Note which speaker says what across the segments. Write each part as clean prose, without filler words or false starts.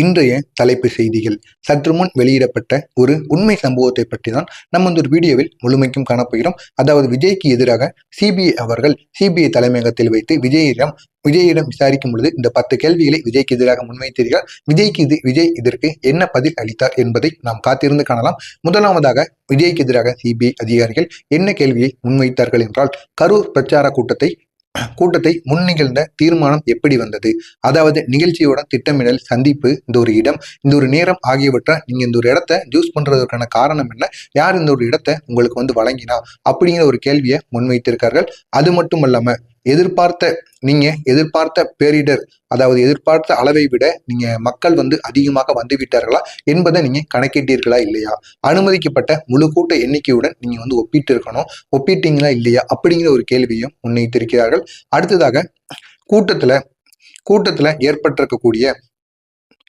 Speaker 1: இன்றைய தலைப்பு செய்திகள். சற்று முன் வெளியிடப்பட்ட ஒரு உண்மை சம்பவத்தை பற்றி தான் நம்ம இந்த ஒரு வீடியோவில் முழுமைக்கும் காணப்போகிறோம். அதாவது விஜய்க்கு எதிராக சிபிஐ அவர்கள் சிபிஐ தலைமையகத்தில் வைத்து விஜயிடம் விசாரிக்கும் பொழுது இந்த 10 கேள்விகளை விஜய்க்கு எதிராக முன்வைத்தீர்கள். விஜய் இதற்கு என்ன பதில் அளித்தார் என்பதை நாம் காத்திருந்து காணலாம். முதலாவதாக விஜய்க்கு எதிராக சிபிஐ அதிகாரிகள் என்ன கேள்வியை முன்வைத்தார்கள் என்றால், கரூர் பிரச்சார கூட்டத்தை முன் நிகழ்ந்த தீர்மானம் எப்படி வந்தது, அதாவது நிகழ்ச்சியோட திட்டமிடல், சந்திப்பு, இந்த ஒரு இடம், இந்த ஒரு நேரம் ஆகியவற்றை நீங்க இந்த ஒரு இடத்த சூஸ் பண்றதற்கான காரணம் என்ன, யார் இந்த ஒரு இடத்தை உங்களுக்கு வழங்கினா அப்படிங்கிற ஒரு கேள்வியை முன்வைத்திருக்கார்கள். அது மட்டும் இல்லாம எதிர்பார்த்த பேரிடர், அதாவது எதிர்பார்த்த அளவை விட நீங்க மக்கள் அதிகமாக வந்து விட்டார்களா என்பதை நீங்க கணக்கிட்டீர்களா இல்லையா, அனுமதிக்கப்பட்ட முழு கூட்ட எண்ணிக்கையுடன் நீங்க ஒப்பிட்டீங்களா இல்லையா அப்படிங்கிற ஒரு கேள்வியும் முன்வைத்திருக்கிறார்கள். அடுத்ததாக கூட்டத்துல ஏற்பட்டிருக்கக்கூடிய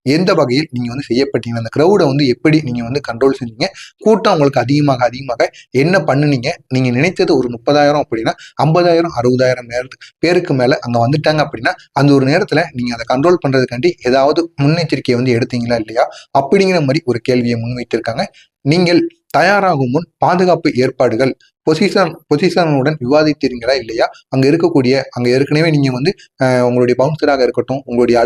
Speaker 1: எந்த வகையில் நீங்க செய்யப்பட்டீங்க, அந்த கிரௌடை எப்படி நீங்க கண்ட்ரோல் செஞ்சீங்க, கூட்டம் உங்களுக்கு அதிகமாக என்ன பண்ணுனீங்க, நீங்க நினைத்தது ஒரு 30,000 அப்படின்னா 50,000 60,000 பேருக்கு மேல அங்க வந்துட்டாங்க அப்படின்னா அந்த ஒரு நேரத்துல நீங்க அதை கண்ட்ரோல் பண்றதுக்காண்டி ஏதாவது முன்னெச்சரிக்கையை எடுத்தீங்களா இல்லையா அப்படிங்கிற மாதிரி ஒரு கேள்வியை முன்வைத்திருக்காங்க. நீங்கள் தயாராகும் முன் பாதுகாப்பு ஏற்பாடுகள் பொசிஷனுடன் விவாதித்தீர்களா இல்லையா, அங்க ஏற்கனவே நீங்க உங்களுடைய பவுன்சராக இருக்கட்டும், உங்களுடைய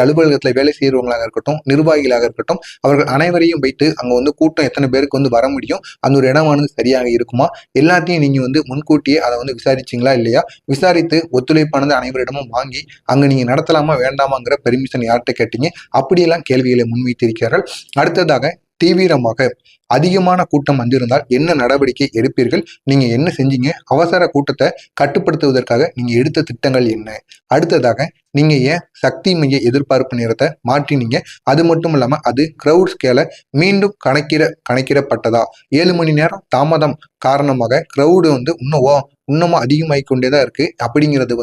Speaker 1: அலுவலகத்துல வேலை செய்யறவங்களாக இருக்கட்டும், நிர்வாகிகளாக இருக்கட்டும், அவர்கள் அனைவரையும் வைத்து அங்க கூட்டம் எத்தனை பேருக்கு வர முடியும், அந்த ஒரு இடமானது சரியாக இருக்குமா, எல்லாத்தையும் நீங்க முன்கூட்டியே அதை விசாரிச்சீங்களா இல்லையா, விசாரித்து ஒத்துழைப்பானது அனைவரிடமும் வாங்கி அங்க நீங்க நடத்தலாமா வேண்டாமாங்கிற பெர்மிஷன் யார்கிட்ட கேட்டீங்க, அப்படியெல்லாம் கேள்விகளை முன்வைத்திருக்கிறார்கள். அடுத்ததாக தீவிரமாக அதிகமான கூட்டம் வந்திருந்தால் என்ன நடவடிக்கை எடுப்பீர்கள், நீங்க என்ன செஞ்சீங்க, அவசர கூட்டத்தை கட்டுப்படுத்துவதற்காக நீங்க எடுத்த திட்டங்கள் என்ன, அடுத்ததாக நீங்க ஏன் சக்தி மைய எதிர்பார்ப்பு நேரத்தை மாற்றினீங்க, அது மட்டும் இல்லாம அது கிரவுட் ஸ்கேல மீண்டும் கணக்கிடப்பட்டதா, 7 மணி நேரம் தாமதம் காரணமாக கிரவுடு இன்னமும் அதிகமாகி கொண்டேதான் இருக்கு அப்படிங்கிறது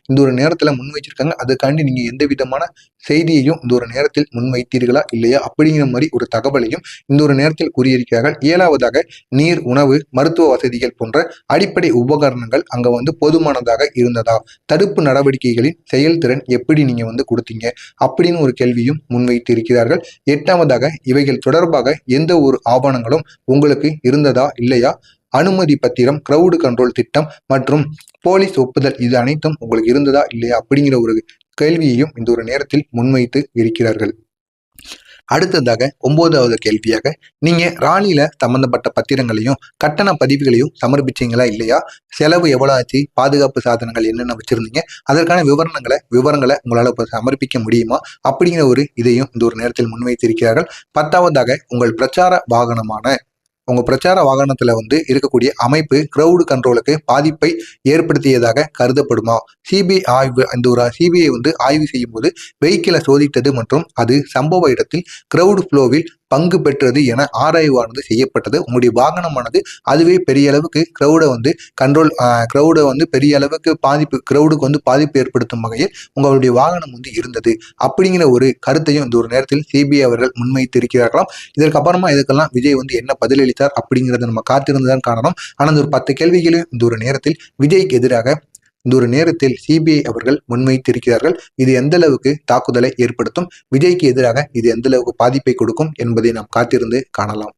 Speaker 1: இந்த ஒரு நேரத்துல முன் வச்சிருக்காங்க. அதுக்காண்டி நீங்க எந்த விதமான செய்தியையும் இந்த ஒரு நேரத்தில் முன்வைத்தீர்களா இல்லையா அப்படிங்கிற மாதிரி ஒரு தகவலையும் இந்த ஒரு நேரத்தில் கூறியிருக்கிறார்கள். 7வதாக நீர், உணவு, மருத்துவ வசதிகள் போன்ற அடிப்படை உபகரணங்கள் அங்க போதுமானதாக இருந்ததா, தடுப்பு நடவடிக்கைகளின் செயல்திறன் எப்படி நீங்க கொடுத்தீங்க அப்படின்னு ஒரு கேள்வியும் முன்வைத்து இருக்கிறார்கள். 8வதாக இவைகள் தொடர்பாக எந்த ஒரு ஆவணங்களும் உங்களுக்கு இருந்ததா இல்லையா, அனுமதி பத்திரம், கிரவுடு கண்ட்ரோல் திட்டம் மற்றும் போலீஸ் ஒப்புதல், இது அனைத்தும் உங்களுக்கு இருந்ததா இல்லையா அப்படிங்கிற ஒரு கேள்வியையும் இந்த ஒரு நேரத்தில் முன்வைத்து இருக்கிறார்கள். அடுத்ததாக 9வது கேள்வியாக, நீங்க ராலியில சம்பந்தப்பட்ட பத்திரங்களையும் கட்டண பதிவுகளையும் சமர்ப்பிச்சீங்களா இல்லையா, செலவு எவ்வளவு ஆச்சு, பாதுகாப்பு சாதனங்கள் என்னென்ன வச்சிருந்தீங்க, அதற்கான விவரங்களை உங்களால சமர்ப்பிக்க முடியுமா அப்படிங்கிற ஒரு இதையும் இந்த ஒரு நேரத்தில் முன்வைத்திருக்கிறார்கள். 10வதாக உங்க பிரச்சார வாகனத்துல இருக்கக்கூடிய அமைப்பு கிரவுடு கண்ட்ரோலுக்கு பாதிப்பை ஏற்படுத்தியதாக கருதப்படுமா, சிபிஐ ஆய்வு செய்யும் போது வெஹிக்கிளை சோதித்தது மற்றும் அது சம்பவ இடத்தில் கிரவுடு ஃப்ளோவில் பங்கு பெற்றது என ஆராய்வானது செய்யப்பட்டது. உங்களுடைய வாகனமானது அதுவே பெரிய அளவுக்கு கிரவுடை பெரிய அளவுக்கு கிரவுடுக்கு பாதிப்பு ஏற்படுத்தும் வகையில் உங்களுடைய வாகனம் இருந்தது அப்படிங்கிற ஒரு கருத்தையும் இந்த ஒரு நேரத்தில் சிபிஐ அவர்கள் முன்வைத்து இருக்கிறார்களாம். இதற்கு அப்புறமா இதுக்கெல்லாம் விஜய் என்ன பதிலளித்தார் அப்படிங்கிறத நம்ம காத்திருந்துதான் காணணும். ஆனால் இந்த ஒரு 10 கேள்விகளையும் இந்த ஒரு நேரத்தில் விஜய்க்கு எதிராக இந்த ஒரு நேரத்தில் சிபிஐ அவர்கள் முன்வைத்திருக்கிறார்கள். இது எந்த அளவுக்கு தாக்குதலை ஏற்படுத்தும், விஜய்க்கு எதிராக இது எந்த அளவுக்கு பாதிப்பை கொடுக்கும் என்பதை நாம் காத்திருந்து காணலாம்.